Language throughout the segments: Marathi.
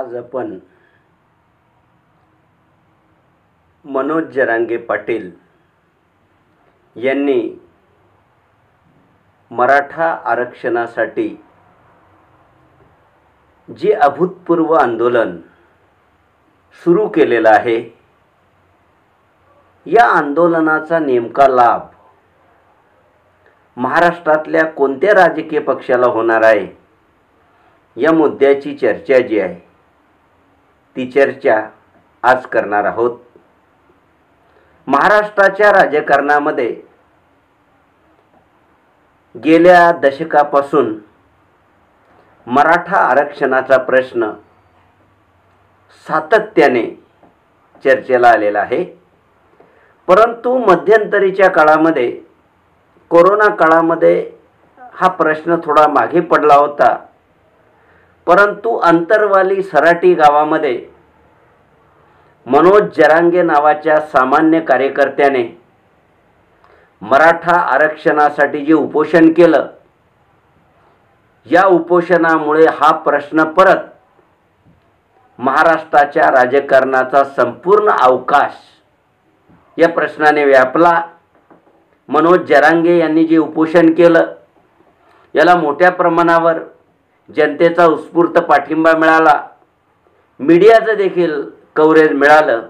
आज आपण मनोज जरांगे पाटील यांनी मराठा आरक्षणासाठी जे अभूतपूर्व आंदोलन सुरू केलेलं आहे, या आंदोलनाचा नेमका लाभ महाराष्ट्रातल्या कोणत्या राजकीय पक्षाला होणार आहे, या मुद्द्याची चर्चा जी आहे ती चर्चा आज करणार आहोत। महाराष्ट्राच्या राजकारणामध्ये गेल्या दशकापासून मराठा आरक्षणाचा प्रश्न सातत्याने चर्चेला आलेला आहे। परंतु मध्यंतरीच्या काळामध्ये, कोरोना काळामध्ये हा प्रश्न थोडा मागे पडला होता। परंतु अंतरवाली सराटी गावामध्ये मनोज जरांगे नावाच्या सामान्य कार्यकर्त्याने मराठा आरक्षणासाठी जे उपोषण केलं, या उपोषणामुळे हा प्रश्न परत महाराष्ट्राच्या राजकारणाचा संपूर्ण अवकाश या प्रश्नाने व्यापला। मनोज जरांगे यांनी जे उपोषण केलं, याला मोठ्या प्रमाणावर जनतेचा उत्स्फूर्त पाठिंबा मिळाला, मीडियाचं देखील कव्हरेज मिळालं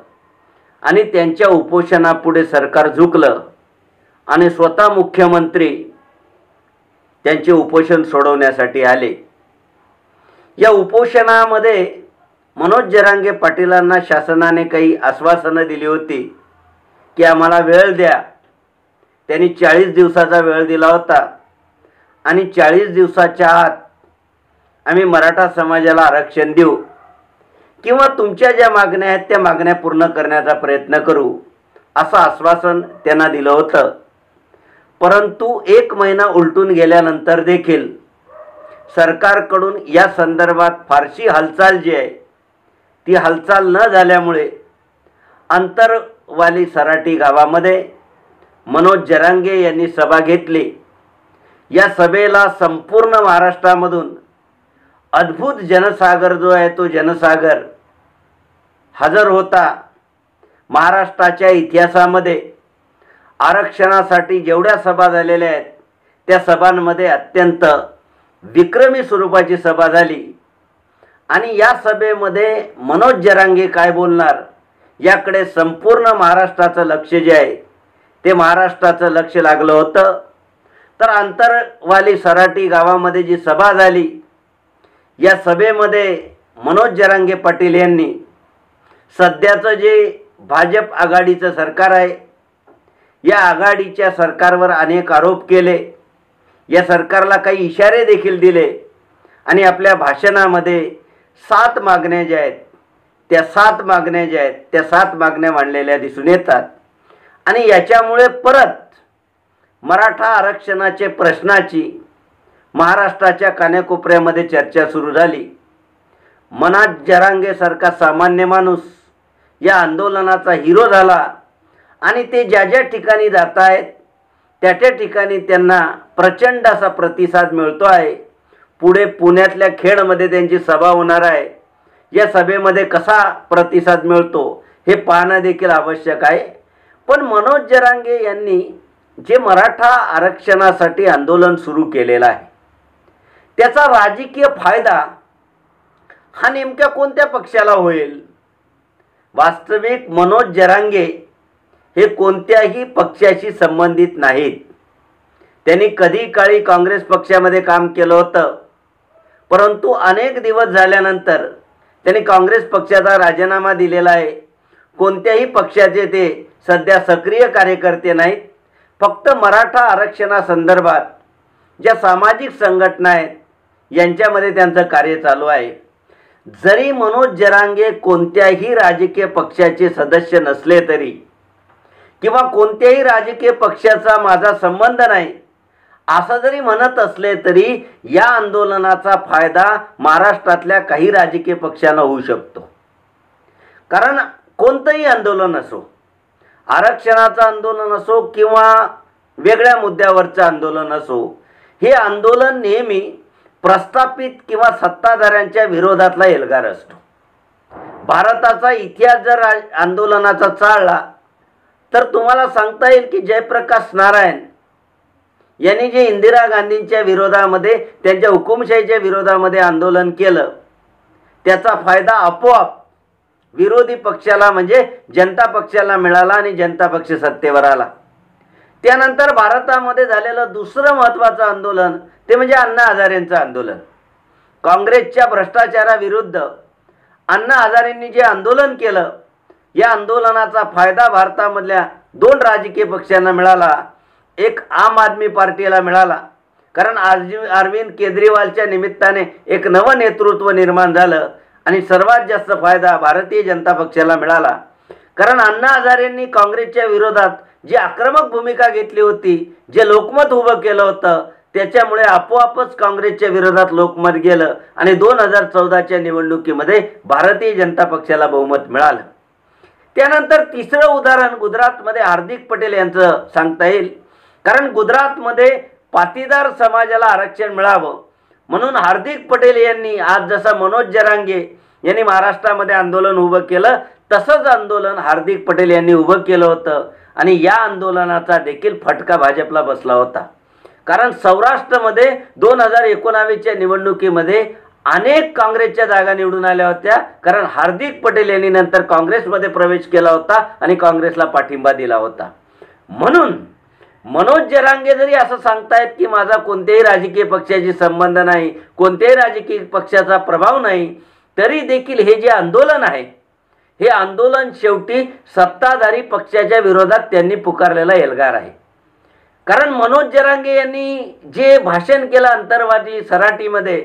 आणि त्यांच्या उपोषणापुढे सरकार झुकलं आणि स्वतः मुख्यमंत्री त्यांचे उपोषण सोडवण्यासाठी आले। या उपोषणामध्ये मनोज जरांगे पाटीलांना शासनाने काही आश्वासनं दिली होती की आम्हाला वेळ द्या। त्यांनी 40 दिवसाचा वेळ दिला होता आणि 40 दिवसाच्या आत आम्ही मराठा समाजाला आरक्षण देऊ किंवा तुमच्या ज्या मागण्या आहेत त्या मागण्या पूर्ण करण्याचा प्रयत्न करू, असं आश्वासन त्यांना दिलं होतं। परंतु 1 महिना उलटून गेल्यानंतर देखील सरकारकडून या संदर्भात फारशी हालचाल जी आहे ती हालचाल न झाल्यामुळे अंतरवाली सराटी गावामध्ये मनोज जरांगे यांनी सभा घेतली। या सभेला संपूर्ण महाराष्ट्रामधून अद्भुत जनसागर जो आहे तो जनसागर हजर होता। महाराष्ट्राच्या इतिहासामध्ये आरक्षणासाठी जेवढ्या सभा झालेल्या आहेत त्या सभांमध्ये अत्यंत विक्रमी स्वरूपाची सभा झाली आणि या सभेमध्ये मनोज जरांगे काय बोलणार याकडे संपूर्ण महाराष्ट्राचं लक्ष जे आहे ते महाराष्ट्राचं लक्ष लागलं होतं। तर अंतरवाली सराटी गावामध्ये जी सभा झाली, या सभेमध्ये मनोज जरांगे पाटील यांनी सध्याचं जे भाजप आघाडीचं सरकार आहे, या आघाडीच्या सरकारवर अनेक आरोप केले, या सरकारला काही इशारे देखील दिले आणि आपल्या भाषणामध्ये 7 मागण्या ज्या आहेत त्या 7 मागण्या मांडलेल्या दिसून येतात आणि याच्यामुळे परत मराठा आरक्षणाचे प्रश्नाची महाराष्ट्राच्या कानाकोपऱ्यामध्ये चर्चा सुरू झाली। मनोज जरांगे सारखा सामान्य माणूस या आंदोलनाचा हिरो झाला आणि ते ज्या ज्या ठिकाणी जात आहेत त्या त्या ठिकाणी त्यांना प्रचंड असा प्रतिसाद मिळतो आहे। पुढे पुण्यातल्या खेडमध्ये त्यांची सभा होणार आहे, या सभेमध्ये कसा प्रतिसाद मिळतो हे पाहणं देखील आवश्यक आहे। पण मनोज जरांगे यांनी जे मराठा आरक्षणासाठी आंदोलन सुरू केलेलं आहे त्याचा राजकीय फायदा हा नेमक्या कोणत्या पक्षाला होईल? वास्तविक मनोज जरांगे हे कोणत्याही पक्षाशी संबंधित नाहीत। त्यांनी कधी काळी काँग्रेस पक्षामध्ये काम केलं होतं, परंतु अनेक दिवस झाल्यानंतर त्यांनी काँग्रेस पक्षाचा राजीनामा दिलेला आहे। कोणत्याही पक्षाचे ते सध्या सक्रिय कार्यकर्ते नाहीत। फक्त मराठा आरक्षणासंदर्भात ज्या सामाजिक संघटना आहेत यांच्यामध्ये त्यांचं कार्य चालू आहे। जरी मनोज जरांगे कोणत्याही राजकीय पक्षाचे सदस्य नसले तरी किंवा कोणत्याही राजकीय पक्षाचा माझा संबंध नाही असं जरी म्हणत असले तरी या आंदोलनाचा फायदा महाराष्ट्रातल्या काही राजकीय पक्षांना होऊ शकतो। कारण कोणतंही आंदोलन असो, आरक्षणाचं आंदोलन असो किंवा वेगळ्या मुद्द्यावरचं आंदोलन असो, हे आंदोलन नेहमी प्रस्थापित किंवा सत्ताधाऱ्यांच्या विरोधातला एल्गार असतो। भारताचा इतिहास जर आंदोलनाचा चाळला तर तुम्हाला सांगता येईल की जयप्रकाश नारायण यांनी जे इंदिरा गांधींच्या विरोधामध्ये, त्यांच्या हुकुमशाहीच्या विरोधामध्ये आंदोलन केलं, त्याचा फायदा आपोआप विरोधी पक्षाला म्हणजे जनता पक्षाला मिळाला आणि जनता पक्ष सत्तेवर आला. त्यानंतर भारतामध्ये झालेलं दुसरं महत्त्वाचं आंदोलन ते म्हणजे अण्णा हजारेंचं आंदोलन. काँग्रेसच्या भ्रष्टाचाराविरुद्ध अण्णा हजारेंनी जे आंदोलन केलं, या आंदोलनाचा फायदा भारतामधल्या दोन राजकीय पक्षांना मिळाला. एक आम आदमी पार्टीला मिळाला, कारण अरविंद केजरीवालच्या निमित्ताने एक नवं नेतृत्व निर्माण झालं. आणि सर्वात जास्त फायदा भारतीय जनता पक्षाला मिळाला, कारण अण्णा हजारेंनी काँग्रेसच्या विरोधात जी आक्रमक भूमिका घेतली होती, जे लोकमत उभं केलं होतं, त्याच्यामुळे आपोआपच काँग्रेसच्या विरोधात लोकमत गेलं आणि 2014च्या निवडणुकीमध्ये भारतीय जनता पक्षाला बहुमत मिळालं. त्यानंतर तिसरं उदाहरण गुजरातमध्ये हार्दिक पटेल यांचं सांगता येईल, कारण गुजरातमध्ये पाटीदार समाजाला आरक्षण मिळावं म्हणून हार्दिक पटेल यांनी आज जसं मनोज जरांगे यांनी महाराष्ट्रामध्ये आंदोलन उभं केलं, तसंच आंदोलन हार्दिक पटेल यांनी उभं केलं होतं. आणि या आंदोलनाचा देखील फटका भाजपला बसला होता, कारण सौराष्ट्रामध्ये 2019च्या निवडणुकीमध्ये अनेक काँग्रेसच्या जागा निवडून आल्या होत्या, कारण हार्दिक पटेल यांनी नंतर काँग्रेसमध्ये प्रवेश केला होता आणि काँग्रेसला पाठिंबा दिला होता. म्हणून मनोज जरांगे जरी असं सांगतायत की माझा कोणत्याही राजकीय पक्षाशी संबंध नाही, कोणत्याही राजकीय पक्षाचा प्रभाव नाही, तरी देखील हे जे आंदोलन आहे, हे आंदोलन शेवटी सत्ताधारी पक्षाच्या विरोधात त्यांनी पुकारलेला एल्गार आहे. कारण मनोज जरांगे यांनी जे भाषण केलं अंतरवादी सराटीमध्ये,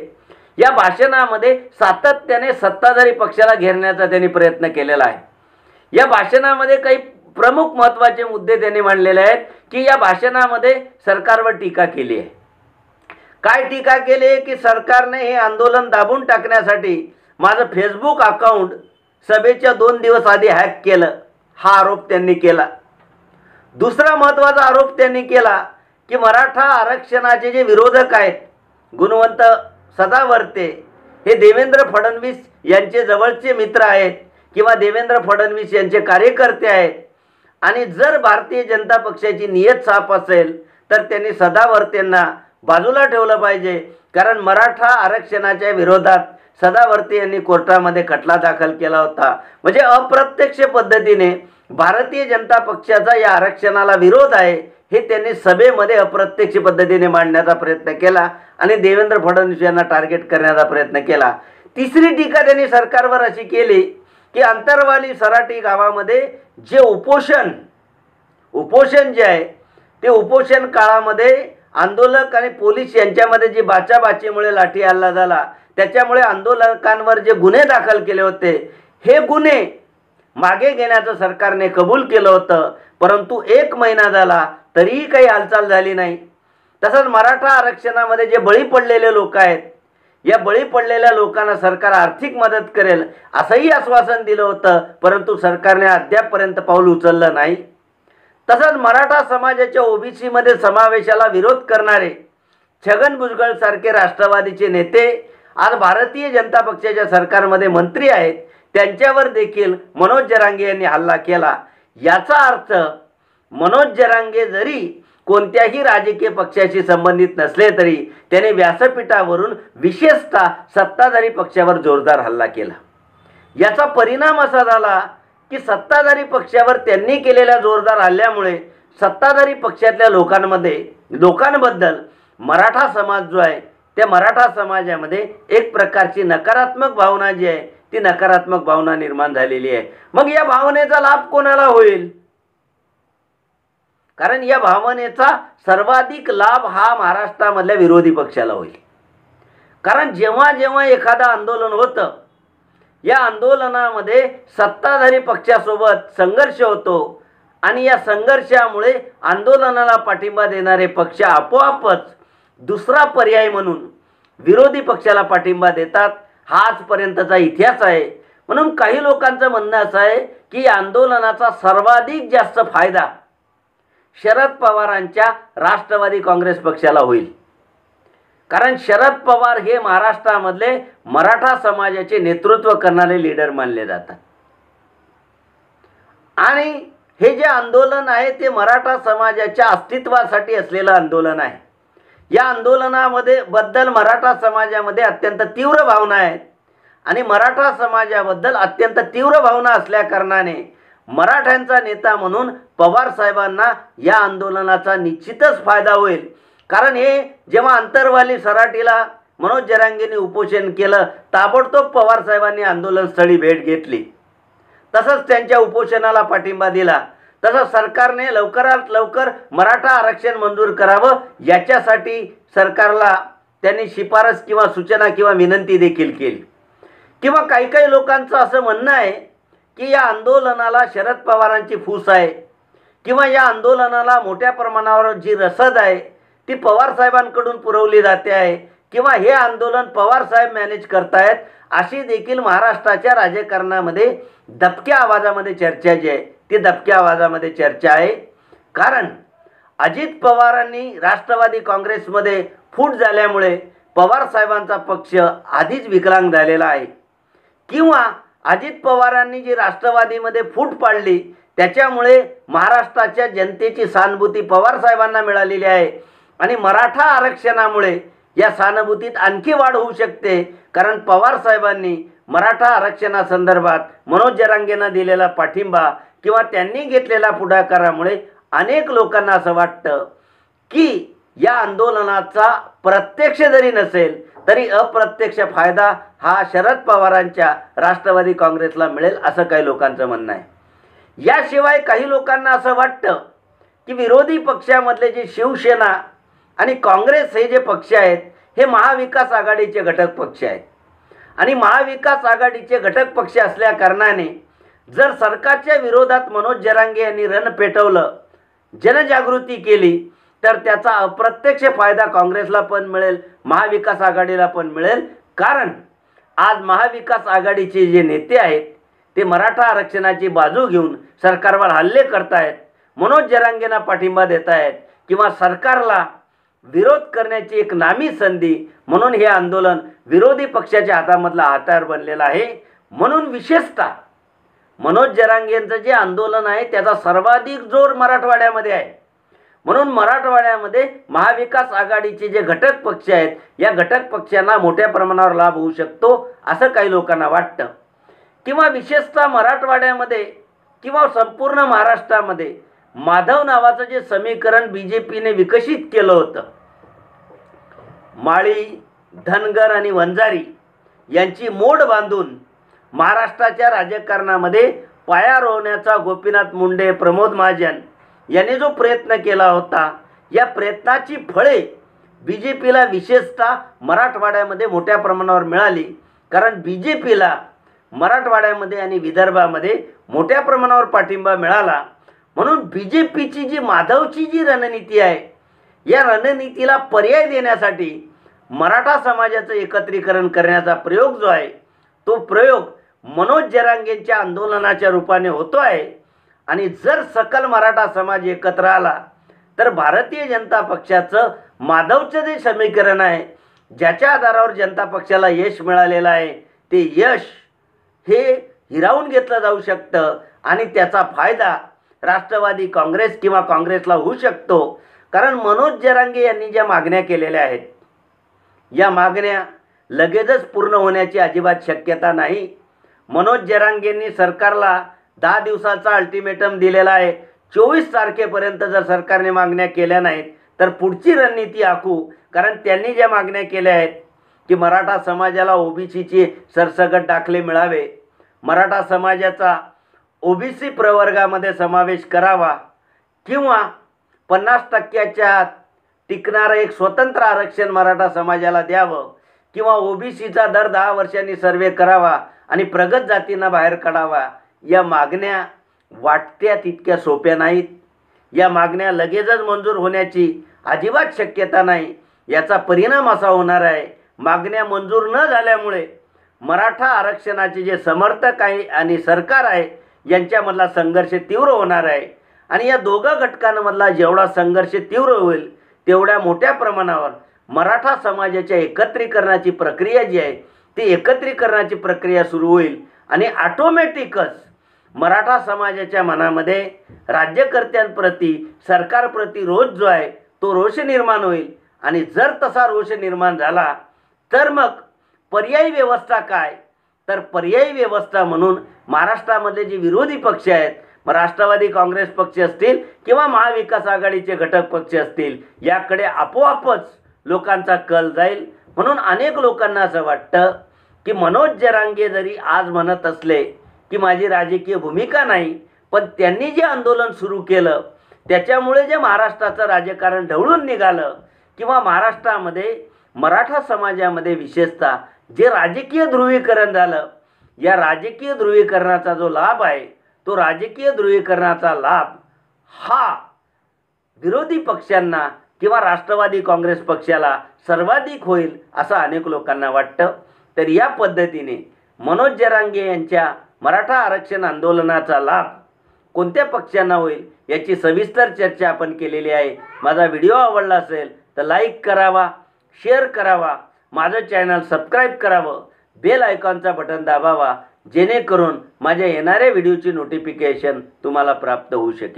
या भाषणामध्ये सातत्याने सत्ताधारी पक्षाला घेरण्याचा त्यांनी प्रयत्न केलेला आहे. या भाषणामध्ये काही प्रमुख महत्त्वाचे मुद्दे त्यांनी मांडलेले आहेत की या भाषणामध्ये सरकारवर टीका केली आहे. काय टीका केली आहे की सरकारने हे आंदोलन दाबून टाकण्यासाठी माझं फेसबुक अकाउंट सभेच्या 2 दिवस आधी हॅक केलं, हा आरोप त्यांनी केला. दुसरा महत्त्वाचा आरोप त्यांनी केला की मराठा आरक्षणाचे जे विरोधक आहेत गुणवंत सदावर्ते, हे देवेंद्र फडणवीस यांचे जवळचे मित्र आहेत किंवा देवेंद्र फडणवीस यांचे कार्यकर्ते आहेत. आणि जर भारतीय जनता पक्षाची नियत साफ असेल तर त्यांनी सदावर्तेंना बाजूला ठेवलं पाहिजे, कारण मराठा आरक्षणाच्या विरोधात सदावर्ते यांनी कोर्टामध्ये खटला दाखल केला होता. म्हणजे अप्रत्यक्ष पद्धतीने भारतीय जनता पक्षाचा या आरक्षणाला विरोध आहे हे त्यांनी सभेमध्ये अप्रत्यक्ष पद्धतीने मांडण्याचा प्रयत्न केला आणि देवेंद्र फडणवीस यांना टार्गेट करण्याचा प्रयत्न केला. तिसरी टीका त्यांनी सरकारवर अशी केली की अंतरवाली सराटी गावामध्ये जे उपोषण जे आहे ते उपोषण काळामध्ये आंदोलक आणि पोलीस यांच्यामध्ये जी बाचाबाचीमुळे लाठी हल्ला झाला, त्याच्यामुळे आंदोलकांवर जे गुन्हे दाखल केले होते, हे गुन्हे मागे घेण्याचं सरकारने कबूल केलं होतं. परंतु 1 महिना झाला तरीही काही हालचाल झाली नाही. तसंच मराठा आरक्षणामध्ये जे बळी पडलेले लोक आहेत, या बळी पडलेल्या लोकांना सरकार आर्थिक मदत करेल असंही आश्वासन दिलं होतं, परंतु सरकारने अद्यापपर्यंत पाऊल उचललं नाही. तसंच मराठा समाजाच्या ओबीसी मध्ये समावेशाला विरोध करणारे छगन भुजबळ सारखे राष्ट्रवादीचे नेते आज भारतीय जनता पक्षाच्या सरकारमध्ये मंत्री आहेत, त्यांच्यावर देखील मनोज जरांगे यांनी हल्ला केला. याचा अर्थ मनोज जरांगे जरी कोणत्याही राजकीय पक्षाशी संबंधित नसले तरी त्याने व्यासपीठावरून विशेषतः सत्ताधारी पक्षावर जोरदार हल्ला केला. याचा परिणाम असा झाला की सत्ताधारी पक्षावर त्यांनी केलेल्या जोरदार हल्ल्यामुळे सत्ताधारी पक्षातल्या लोकांबद्दल मराठा समाज जो आहे त्या मराठा समाजामध्ये एक प्रकारची नकारात्मक भावना जी आहे ती नकारात्मक भावना निर्माण झालेली आहे. मग या भावनेचा लाभ कोणाला होईल? कारण या भावनेचा सर्वाधिक लाभ हा महाराष्ट्रामधल्या विरोधी पक्षाला होईल. कारण जेव्हा जेव्हा एखादं आंदोलन होतं, या आंदोलनामध्ये सत्ताधारी पक्षासोबत संघर्ष होतो आणि या संघर्षामुळे आंदोलनाला पाठिंबा देणारे पक्ष आपोआपच दुसरा पर्याय म्हणून विरोधी पक्षाला पाठिंबा देतात. हा आजपर्यंतचा इतिहास आहे. म्हणून काही लोकांचं म्हणणं असं आहे की या आंदोलनाचा सर्वाधिक जास्त फायदा शरद पवारांच्या राष्ट्रवादी काँग्रेस पक्षाला होईल. कारण शरद पवार हे महाराष्ट्रामधले मराठा समाजाचे नेतृत्व करणारे लीडर मानले जातात आणि हे जे आंदोलन आहे ते मराठा समाजाच्या अस्तित्वासाठी असलेलं आंदोलन आहे। या आंदोलनामध्ये बद्दल मराठा समाजामध्ये अत्यंत तीव्र भावना आहेत आणि मराठा समाजाबद्दल अत्यंत तीव्र भावना असल्या कारणाने मराठ्यांचा नेता म्हणून पवार साहेबांना या आंदोलनाचा निश्चितच फायदा होईल। कारण हे जेव्हा अंतरवाली सराटीला मनोज जरांगेंनी उपोषण केलं, ताबडतोब पवार साहेबांनी आंदोलनस्थळी भेट घेतली, तसंच त्यांच्या उपोषणाला पाठिंबा दिला। तसंच सरकारने लवकरात लवकर मराठा आरक्षण मंजूर करावं याच्यासाठी सरकारला त्यांनी शिफारस किंवा सूचना किंवा विनंती देखील केली। किंवा काही लोकांचं असं म्हणणं आहे की या आंदोलनाला शरद पवारांची फूस आहे किंवा या आंदोलनाला मोठ्या प्रमाणावर जी रसद आहे ती पवार साहेबांकडून पुरवली जाते आहे किंवा हे आंदोलन पवार साहेब मॅनेज करतायत, अशी देखील महाराष्ट्राच्या राजकारणामध्ये दबक्या आवाजामध्ये चर्चा जी आहे ती दबक्या आवाजामध्ये चर्चा आहे। कारण अजित पवारांनी राष्ट्रवादी काँग्रेसमध्ये फूट झाल्यामुळे पवार साहेबांचा पक्ष आधीच विकलांग झालेला आहे किंवा अजित पवारांनी जी राष्ट्रवादीमध्ये फूट पाडली त्याच्यामुळे महाराष्ट्राच्या जनतेची सहानुभूती पवार साहेबांना मिळालेली आहे आणि मराठा आरक्षणामुळे या सहानुभूतीत आणखी वाढ होऊ शकते। कारण पवार साहेबांनी मराठा आरक्षणासंदर्भात मनोज जरांगेंना दिलेला पाठिंबा किंवा त्यांनी घेतलेल्या पुढाकारामुळे अनेक लोकांना असं वाटतं की या आंदोलनाचा प्रत्यक्ष जरी नसेल तरी अप्रत्यक्ष फायदा हा शरद पवारांच्या राष्ट्रवादी काँग्रेसला मिळेल, असं काही लोकांचं म्हणणं आहे। याशिवाय काही लोकांना असं वाटतं की विरोधी पक्षामधले जे शिवसेना आणि काँग्रेस हे जे पक्ष आहेत हे महाविकास आघाडीचे घटक पक्ष आहेत आणि महाविकास आघाडीचे घटक पक्ष असल्या कारणाने जर सरकारच्या विरोधात मनोज जरांगे यांनी रण पेटवलं, जनजागृती केली, तर त्याचा अप्रत्यक्ष फायदा काँग्रेसला पण मिळेल, महाविकास आघाडीला पण मिळेल। कारण आज महाविकास आघाडीचे जे नेते आहेत ते मराठा आरक्षणाची बाजू घेऊन सरकारवर हल्ले करतायत, मनोज जरांगेंना पाठिंबा देत आहेत किंवा सरकारला विरोध करण्याची एक नामी संधी म्हणून हे आंदोलन विरोधी पक्षाच्या हातामधला हत्यार बनलेला आहे। म्हणून विशेषतः मनोज जरांगेंचं जे आंदोलन आहे त्याचा सर्वाधिक जोर मराठवाड्यामध्ये आहे। म्हणून मराठवाड्यामध्ये महाविकास आघाडीचे जे घटक पक्ष आहेत या घटक पक्षांना मोठ्या प्रमाणावर लाभ होऊ शकतो असं काही लोकांना वाटतं। किंवा विशेषतः मराठवाड्यामध्ये किंवा संपूर्ण महाराष्ट्रामध्ये माधव नावाचं जे समीकरण बीजेपीने विकसित केलं होतं, माळी, धनगर आणि वंजारी यांची मोड बांधून महाराष्ट्राच्या राजकारणामध्ये पाया रोवण्याचा गोपीनाथ मुंडे, प्रमोद महाजन यांनी जो प्रयत्न केला होता, या प्रयत्नाची फळे बीजेपीला विशेषतः मराठवाड्यामध्ये मोठ्या प्रमाणावर मिळाली। कारण बीजेपीला मराठवाड्यामध्ये आणि विदर्भामध्ये मोठ्या प्रमाणावर पाठिंबा मिळाला। म्हणून बीजेपीची जी माधवची जी रणनीती आहे या रणनीतीला पर्याय देण्यासाठी मराठा समाजाचं एकत्रीकरण करण्याचा प्रयोग जो आहे तो प्रयोग मनोज जरांगेंच्या आंदोलनाच्या रूपाने होतो आहे। आणि जर सकल मराठा समाज एकत्र आला तर भारतीय जनता पक्षाचं माधवचं जे समीकरण आहे ज्याच्या आधारावर जनता पक्षाला यश मिळालेलं आहे ते यश हे हिरावून घेतलं जाऊ शकतं आणि त्याचा फायदा राष्ट्रवादी काँग्रेस किंवा काँग्रेसला होऊ शकतो। कारण मनोज जरांगे यांनी ज्या मागण्या केलेल्या आहेत या मागण्या लगेचच पूर्ण होण्याची अजिबात शक्यता नाही। मनोज जरांगेंनी सरकारला 10 दिवसाचा अल्टिमेटम दिलेला आहे। 24 तारखेपर्यंत जर सरकारने मागण्या केल्या नाहीत तर पुढची रणनीती आखू। कारण त्यांनी ज्या मागण्या केल्या आहेत की मराठा समाजाला ओबीसीचे सरसकट दाखले मिळावे, मराठा समाजाचा ओबीसी प्रवर्गामध्ये समावेश करावा किंवा 50% टिकणारं एक स्वतंत्र आरक्षण मराठा समाजाला द्यावं किंवा ओबीसीचा दर 10 वर्षांनी सर्वे करावा आणि प्रगत जातींना बाहेर काढावा, या मागण्या वाटत्या तितक्या सोप्या नाहीत। या मागण्या लगेचच मंजूर होण्याची अजिबात शक्यता नाही। याचा परिणाम असा होणार आहे, मागण्या मंजूर न झाल्यामुळे मराठा आरक्षणाचे जे समर्थक आहे आणि सरकार आहे यांच्यामधला संघर्ष तीव्र होणार आहे आणि या दोघं घटकांमधला जेवढा संघर्ष तीव्र होईल तेवढ्या मोठ्या प्रमाणावर मराठा समाजाच्या एकत्रीकरणाची प्रक्रिया जी आहे ती एकत्रीकरणाची प्रक्रिया सुरू होईल आणि ऑटोमॅटिकच मराठा समाजाच्या मनामध्ये राज्यकर्त्यांप्रती सरकारप्रती रोष जो आहे तो रोष निर्माण होईल आणि जर तसा रोष निर्माण झाला तर मग पर्यायी व्यवस्था काय तर पर्यायी व्यवस्था म्हणून महाराष्ट्रामधले जे विरोधी पक्ष आहेत मग राष्ट्रवादी काँग्रेस पक्ष असतील किंवा महाविकास आघाडीचे घटक पक्ष असतील याकडे आपोआपच लोकांचा कल जाईल. म्हणून अनेक लोकांना असं वाटतं की मनोज जरांगे जरी आज म्हणत असले की माझी राजकीय भूमिका नाही पण त्यांनी जे आंदोलन सुरू केलं त्याच्यामुळे जे महाराष्ट्राचं राजकारण ढवळून निघालं किंवा महाराष्ट्रामध्ये मराठा समाजामध्ये विशेषतः जे राजकीय ध्रुवीकरण झालं या राजकीय ध्रुवीकरणाचा जो लाभ आहे तो राजकीय ध्रुवीकरणाचा लाभ हा विरोधी पक्षांना किंवा राष्ट्रवादी काँग्रेस पक्षाला सर्वाधिक होईल असं अनेक लोकांना वाटतं. तर या पद्धतीने मनोज जरांगे यांच्या मराठा आरक्षण आंदोलनाचा लाभ कोणत्या पक्षांना होईल याची सविस्तर चर्चा आपण केलेली आहे. माझा व्हिडिओ आवडला असेल तर लाईक करावा, शेअर करावा, माझं चॅनल सबस्क्राईब करावं, बेल आयकॉनचा बटन दाबावा जेणेकरून माझ्या येणाऱ्या व्हिडिओची नोटिफिकेशन तुम्हाला प्राप्त होऊ शकेल.